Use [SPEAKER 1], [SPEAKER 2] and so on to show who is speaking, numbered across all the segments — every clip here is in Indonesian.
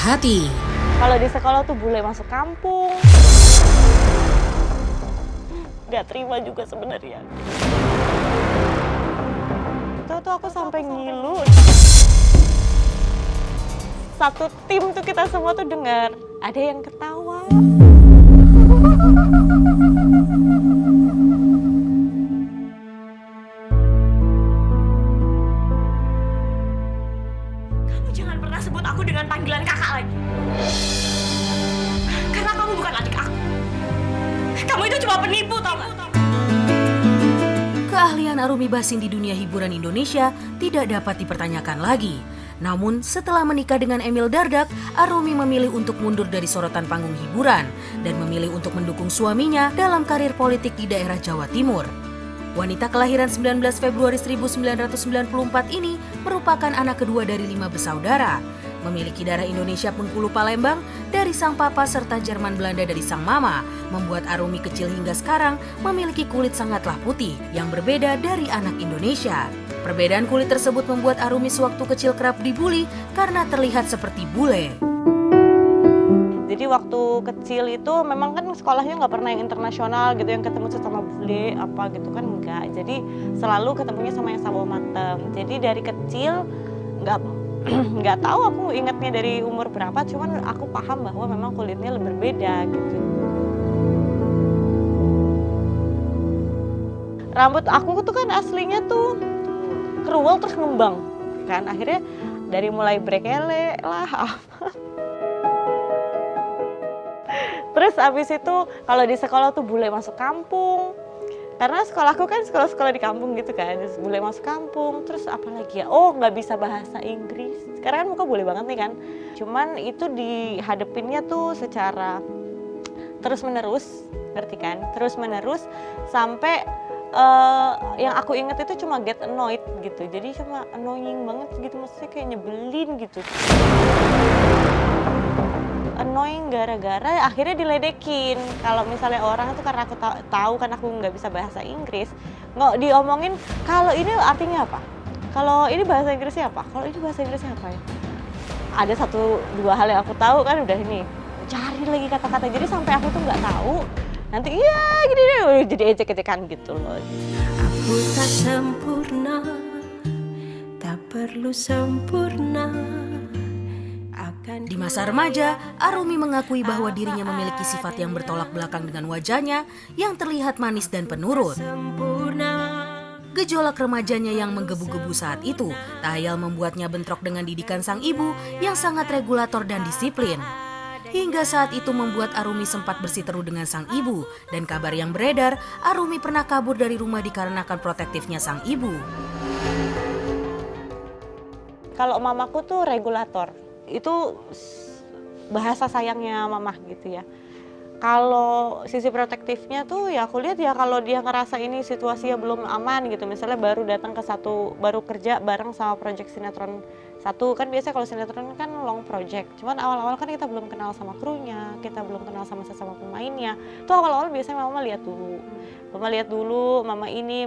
[SPEAKER 1] hati.
[SPEAKER 2] Kalau di sekolah tuh bule masuk kampung. Gak terima juga sebenarnya. Itu tuh aku sampai ngilu. Satu tim tuh kita semua tuh dengar ada yang ketawa. Kamu jangan pernah sebut aku dengan panggilan kakak lagi. Karena kamu bukan adik aku. Kamu itu cuma penipu, tau gak?
[SPEAKER 1] Keahlian Arumi Bachsin di dunia hiburan Indonesia tidak dapat dipertanyakan lagi. Namun setelah menikah dengan Emil Dardak, Arumi memilih untuk mundur dari sorotan panggung hiburan dan memilih untuk mendukung suaminya dalam karir politik di daerah Jawa Timur. Wanita kelahiran 19 Februari 1994 ini merupakan anak kedua dari 5 bersaudara. Memiliki darah Indonesia Bengkulu Palembang dari sang papa serta Jerman Belanda dari sang mama, membuat Arumi kecil hingga sekarang memiliki kulit sangatlah putih yang berbeda dari anak Indonesia. Perbedaan kulit tersebut membuat Arumi sewaktu kecil kerap dibully karena terlihat seperti bule.
[SPEAKER 2] Jadi waktu kecil itu memang kan sekolahnya nggak pernah yang internasional gitu, yang ketemu sesama bule apa gitu kan enggak. Jadi selalu ketemunya sama yang sawo mateng. Jadi dari kecil nggak tahu aku ingatnya dari umur berapa, cuman aku paham bahwa memang kulitnya berbeda gitu. Rambut aku tuh kan aslinya tuh keruwel terus ngembang kan, akhirnya dari mulai brekele lah. Terus abis itu kalau di sekolah tuh bule masuk kampung. Karena sekolahku kan sekolah-sekolah di kampung gitu kan, terus bule masuk kampung, terus apa lagi ya, oh nggak bisa bahasa Inggris. Sekarang kan muka bule banget nih kan, cuman itu dihadepinnya tuh secara terus-menerus, ngerti kan? Terus-menerus sampai yang aku inget itu cuma get annoyed gitu, jadi cuma annoying banget gitu, maksudnya kayak nyebelin gitu. Annoying gara-gara akhirnya diledekin. Kalau misalnya orang itu karena aku tahu kan aku nggak bisa bahasa Inggris, nggak diomongin kalau ini artinya apa, kalau ini bahasa Inggrisnya apa, kalau ini bahasa Inggrisnya apa ya. Ada satu dua hal yang aku tahu kan udah ini cari lagi kata-kata, jadi sampai aku tuh nggak tahu nanti iya gini deh jadi ejek-ejekan gitu loh.
[SPEAKER 3] Aku tak sempurna, tak perlu sempurna.
[SPEAKER 1] Di masa remaja, Arumi mengakui bahwa dirinya memiliki sifat yang bertolak belakang dengan wajahnya yang terlihat manis dan penurut. Gejolak remajanya yang menggebu-gebu saat itu tak hayal membuatnya bentrok dengan didikan sang ibu yang sangat regulator dan disiplin. Hingga saat itu membuat Arumi sempat bersiteru dengan sang ibu, dan kabar yang beredar, Arumi pernah kabur dari rumah dikarenakan protektifnya sang ibu.
[SPEAKER 2] Kalau mamaku tuh regulator, itu bahasa sayangnya mamah gitu ya. Kalau sisi protektifnya tuh ya aku lihat ya kalau dia ngerasa ini situasinya belum aman gitu, misalnya baru datang ke baru kerja bareng sama project sinetron satu, kan biasanya kalau sinetron kan long project, cuman awal-awal kan kita belum kenal sama krunya, kita belum kenal sama sesama pemainnya, tuh awal-awal biasanya mama lihat dulu, mama ini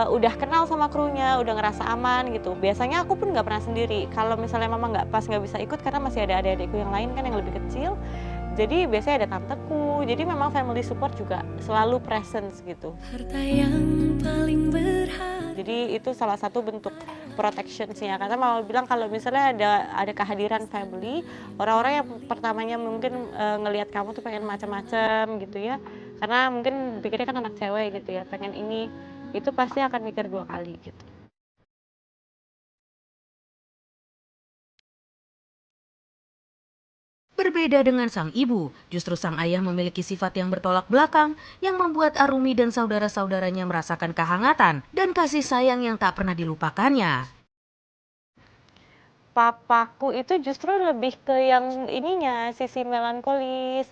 [SPEAKER 2] udah kenal sama krunya, udah ngerasa aman gitu. Biasanya aku pun nggak pernah sendiri, kalau misalnya mama nggak bisa ikut karena masih ada adik-adikku yang lain kan yang lebih kecil. Jadi biasanya ada tanteku, jadi memang family support juga selalu presence gitu.
[SPEAKER 3] Harta yang paling berharga.
[SPEAKER 2] Jadi itu salah satu bentuk protection-nya. Karena mama bilang kalau misalnya ada kehadiran family, orang-orang yang pertamanya mungkin ngelihat kamu tuh pengen macam-macam gitu ya. Karena mungkin pikirnya kan anak cewek gitu ya, pengen ini, itu pasti akan mikir 2 kali gitu.
[SPEAKER 1] Berbeda dengan sang ibu, justru sang ayah memiliki sifat yang bertolak belakang yang membuat Arumi dan saudara-saudaranya merasakan kehangatan dan kasih sayang yang tak pernah dilupakannya.
[SPEAKER 2] Papaku itu justru lebih ke yang ininya, sisi melankolis.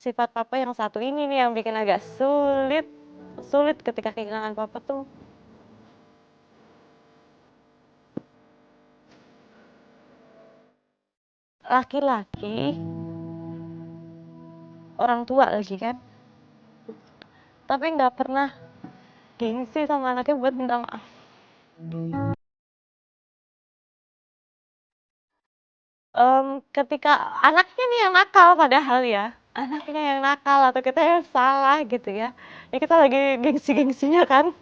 [SPEAKER 2] Sifat papa yang satu ini nih yang bikin agak sulit ketika kehilangan papa tuh. Laki-laki, orang tua lagi kan, tapi nggak pernah gengsi sama anaknya buat minta maaf. Ketika anaknya nih yang nakal padahal ya, anaknya yang nakal atau kita yang salah gitu ya. Ya kita lagi gengsi-gengsinya kan,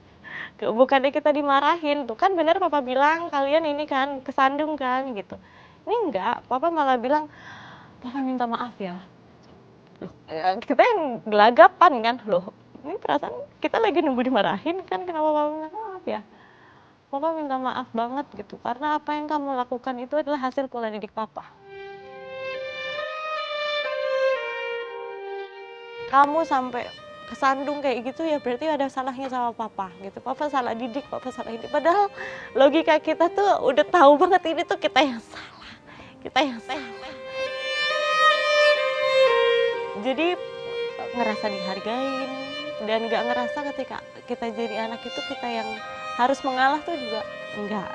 [SPEAKER 2] bukannya kita dimarahin, "Tuh kan bener papa bilang kalian ini kan kesandung kan," gitu. Ini enggak, papa malah bilang, "Papa minta maaf ya." Loh, kita yang gelagapan kan, "Loh, ini perasaan kita lagi nunggu dimarahin kan, kenapa papa minta maaf ya?" Papa minta maaf banget gitu, karena apa yang kamu lakukan itu adalah hasil pola didik papa. Kamu sampai kesandung kayak gitu ya berarti ada salahnya sama papa gitu. Papa salah didik, papa salah ini. Padahal logika kita tuh udah tahu banget ini tuh kita yang salah. Kita yang salah. Jadi ngerasa dihargain dan gak ngerasa ketika kita jadi anak itu kita yang harus mengalah tuh juga enggak.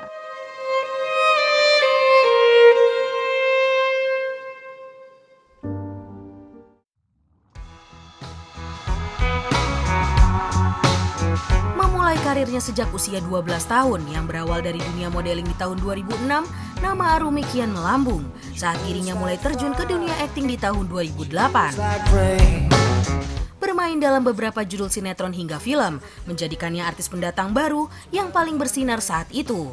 [SPEAKER 1] Memulai karirnya sejak usia 12 tahun yang berawal dari dunia modeling di tahun 2006, nama Arumi kian melambung saat dirinya mulai terjun ke dunia akting di tahun 2008. Bermain dalam beberapa judul sinetron hingga film, menjadikannya artis pendatang baru yang paling bersinar saat itu.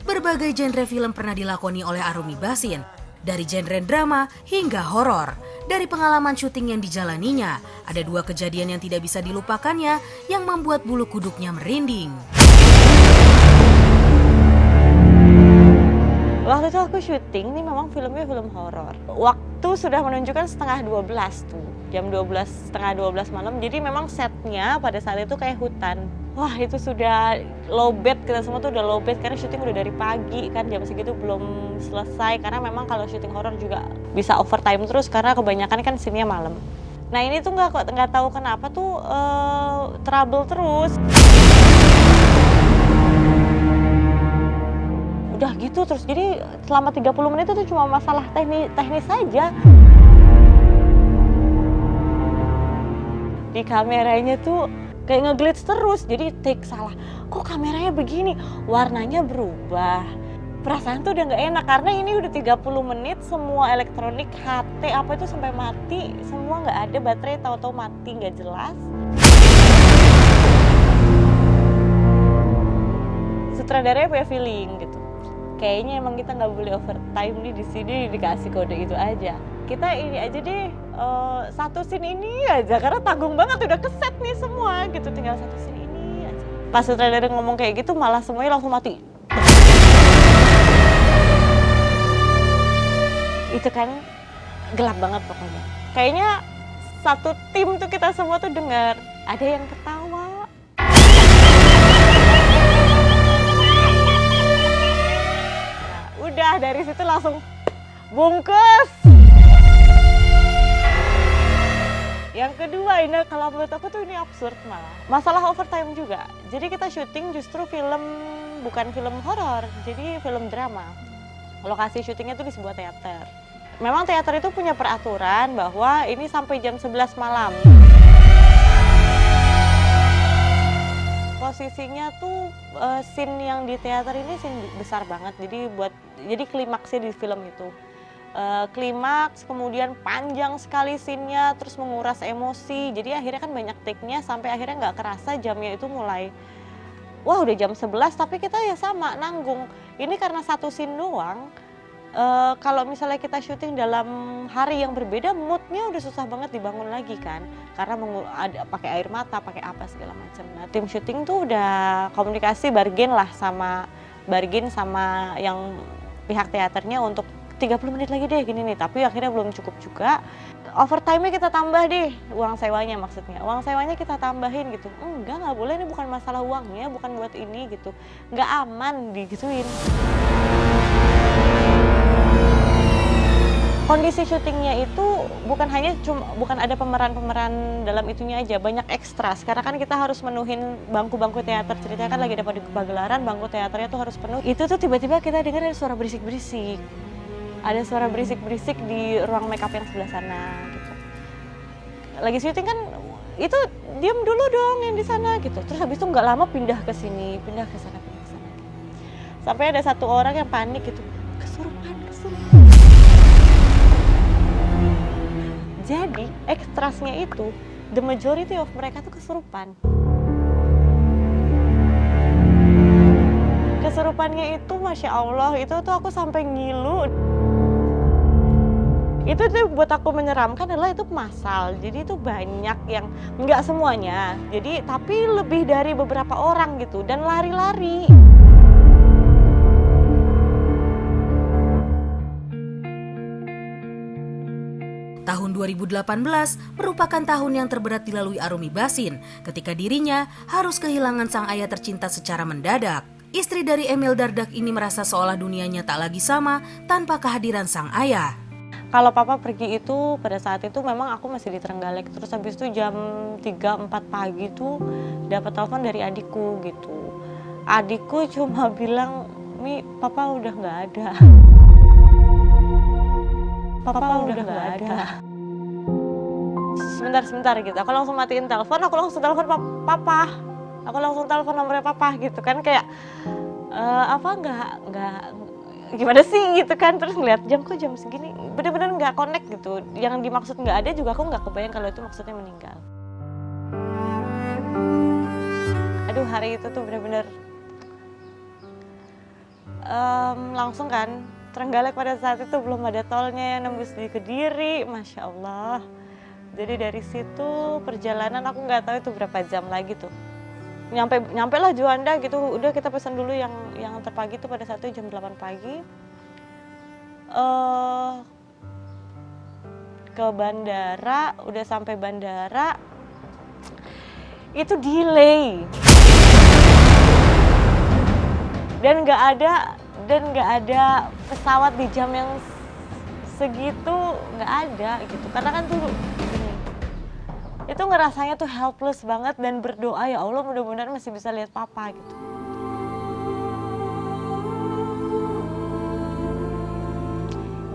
[SPEAKER 1] Berbagai genre film pernah dilakoni oleh Arumi Bachsin, dari genre drama hingga horor. Dari pengalaman syuting yang dijalaninya, ada 2 kejadian yang tidak bisa dilupakannya yang membuat bulu kuduknya merinding.
[SPEAKER 2] Waktu itu aku syuting, nih memang filmnya film horor. Waktu sudah menunjukkan setengah 12 tuh, jam 12, setengah 12 malam. Jadi memang setnya pada saat itu kayak hutan. Wah itu sudah low bed, kita semua tuh udah low bed karena syuting udah dari pagi kan, jam segitu belum selesai. Karena memang kalau syuting horor juga bisa overtime terus karena kebanyakan kan scene-nya malam. Nah ini tuh nggak tahu kenapa tuh trouble terus. Udah gitu terus, jadi selama 30 menit itu cuma masalah teknis saja. Di kameranya tuh kayak nge-glitch terus, jadi take salah. Kok kameranya begini? Warnanya berubah. Perasaan tuh udah nggak enak karena ini udah 30 menit semua elektronik, HT apa itu sampai mati, semua nggak ada, baterai tahu-tahu mati nggak jelas. Sutradaranya punya feeling gitu. Kayaknya emang kita nggak boleh overtime nih, di sini dikasih kode itu aja. Kita ini aja deh, satu scene ini aja karena tanggung banget udah keset nih semua gitu, tinggal satu scene ini aja. Pas sutradara ngomong kayak gitu malah semuanya langsung mati. Itu kan gelap banget pokoknya. Kayaknya satu tim tuh kita semua tuh dengar ada yang ketawa. Udah dari situ langsung bungkus. Yang kedua ini kalau menurut aku tuh ini absurd malah. Masalah overtime juga. Jadi kita syuting justru film, bukan film horor, jadi film drama. Lokasi syutingnya tuh di sebuah teater. Memang teater itu punya peraturan bahwa ini sampai jam 11 malam. Posisinya tuh scene yang di teater ini scene besar banget, jadi klimaksnya di film itu klimaks, kemudian panjang sekali scene-nya, terus menguras emosi, jadi akhirnya kan banyak take-nya sampai akhirnya nggak kerasa jamnya itu mulai wah udah jam 11 tapi kita ya sama nanggung. Ini karena satu scene doang. Kalau misalnya kita syuting dalam hari yang berbeda, moodnya udah susah banget dibangun lagi kan, karena ada pakai air mata, pakai apa segala macam. Nah tim syuting tuh udah komunikasi bargain sama yang pihak teaternya untuk 30 menit lagi deh gini nih, tapi akhirnya belum cukup juga. Overtime-nya kita tambah deh, uang sewanya maksudnya. Uang sewanya kita tambahin gitu. Enggak, nggak boleh, ini bukan masalah uangnya, bukan buat ini gitu. Nggak aman digituin. Kondisi syutingnya itu bukan ada pemeran-pemeran dalam itunya aja, banyak ekstras. Karena kan kita harus menuhin bangku-bangku teater, ceritanya kan lagi ada pagelaran, bangku teaternya tuh harus penuh. Itu tuh tiba-tiba kita dengar ada suara berisik-berisik. Ada suara berisik-berisik di ruang makeup yang sebelah sana gitu. Lagi syuting kan itu diam dulu dong yang di sana gitu. Terus habis itu nggak lama pindah ke sini, pindah ke sana. Sampai ada satu orang yang panik gitu, kesurupan. Jadi ekstrasnya itu, the majority of mereka tuh kesurupan. Kesurupannya itu Masya Allah, itu tuh aku sampai ngilu. Itu tuh buat aku menyeramkan adalah itu massal, jadi itu banyak yang, nggak semuanya, jadi tapi lebih dari beberapa orang gitu, dan lari-lari.
[SPEAKER 1] Tahun 2018 merupakan tahun yang terberat dilalui Arumi Bachsin ketika dirinya harus kehilangan sang ayah tercinta secara mendadak. Istri dari Emil Dardak ini merasa seolah dunianya tak lagi sama tanpa kehadiran sang ayah.
[SPEAKER 2] Kalau papa pergi itu pada saat itu memang aku masih di Trenggalek, terus habis itu jam 3-4 pagi tuh dapat telepon dari adikku gitu. Adikku cuma bilang, "Mi, papa udah nggak ada." Papa udah nggak ada. Sebentar gitu. Aku langsung matiin telepon, aku langsung telepon papa. Aku langsung telepon nomornya papa gitu kan, kayak nggak gimana sih gitu kan. Terus ngeliat jam, kok jam segini, bener-bener nggak connect gitu. Yang dimaksud nggak ada juga aku nggak kebayang kalau itu maksudnya meninggal. Aduh, hari itu tuh bener-bener langsung kan. Trenggalek pada saat itu belum ada tolnya yang nembus di Kediri, Masya Allah. Jadi dari situ perjalanan aku nggak tahu itu berapa jam lagi tuh. Nyampe lah Juanda gitu, udah kita pesan dulu yang terpagi tuh pada saat itu jam 8 pagi. Ke bandara, udah sampai bandara, itu delay. Dan nggak ada pesawat di jam yang segitu, nggak ada gitu. Karena kan tuh itu ngerasanya tuh helpless banget dan berdoa, ya Allah mudah-mudahan masih bisa lihat papa gitu.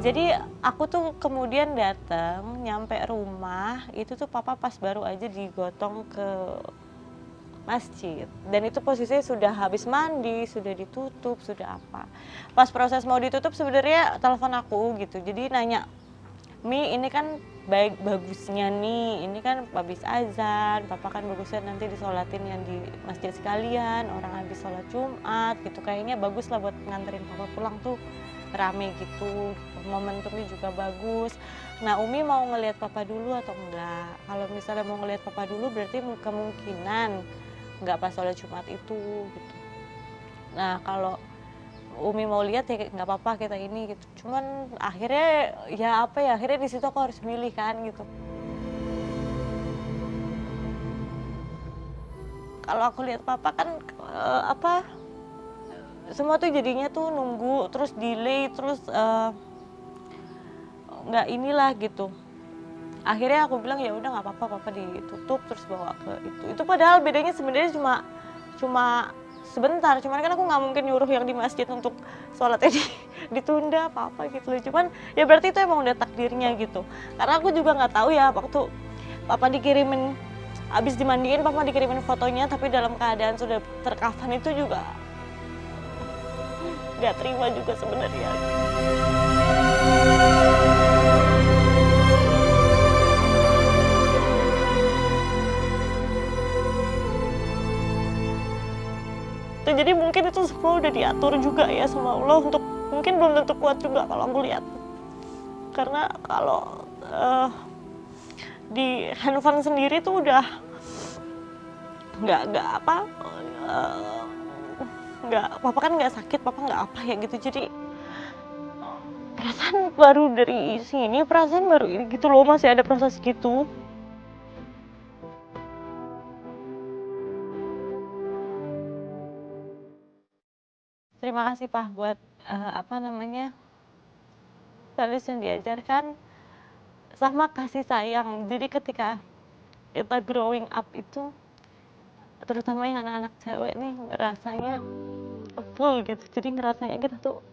[SPEAKER 2] Jadi aku tuh kemudian datang, nyampe rumah, itu tuh papa pas baru aja digotong ke masjid, dan itu posisinya sudah habis mandi, sudah ditutup, sudah apa. Pas proses mau ditutup sebenarnya telepon aku gitu, jadi nanya, "Mi, ini kan bagusnya nih, ini kan habis azan, papa kan bagusnya nanti disolatin yang di masjid sekalian, orang habis sholat Jumat gitu, kayaknya bagus lah buat nganterin papa pulang tuh, rame gitu, momentumnya juga bagus. Nah, Umi mau ngelihat papa dulu atau enggak? Kalau misalnya mau ngelihat papa dulu berarti kemungkinan nggak pas sholat Jumat itu gitu. Nah, kalau Umi mau lihat ya nggak apa-apa kita ini gitu. Cuman akhirnya akhirnya di situ aku harus milih kan gitu. Kalau aku lihat papa kan semua tuh jadinya tuh nunggu, terus delay, terus nggak inilah gitu. Akhirnya aku bilang ya udah nggak apa-apa, papa ditutup terus bawa ke itu. Itu padahal bedanya sebenarnya cuma sebentar, cuman kan aku nggak mungkin nyuruh yang di masjid untuk sholatnya ditunda apa gitu. Cuman ya berarti itu emang udah takdirnya gitu. Karena aku juga nggak tahu ya, waktu papa dikirimin, abis dimandiin papa dikirimin fotonya, tapi dalam keadaan sudah terkafan, itu juga nggak terima juga sebenarnya. Jadi mungkin itu semua udah diatur juga ya sama Allah, untuk mungkin belum tentu kuat juga kalau aku lihat. Karena kalau di handphone sendiri tuh udah papa kan nggak sakit, papa nggak apa ya gitu. Jadi perasaan baru dari sini, perasaan baru ini gitu loh, masih ada proses gitu. Terima kasih Pak buat values yang diajarkan sama kasih sayang. Jadi ketika kita growing up itu, terutama yang anak-anak cewek nih, rasanya full gitu. Jadi ngerasanya kita tuh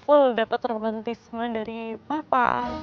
[SPEAKER 2] full dapat romantisme dari papa.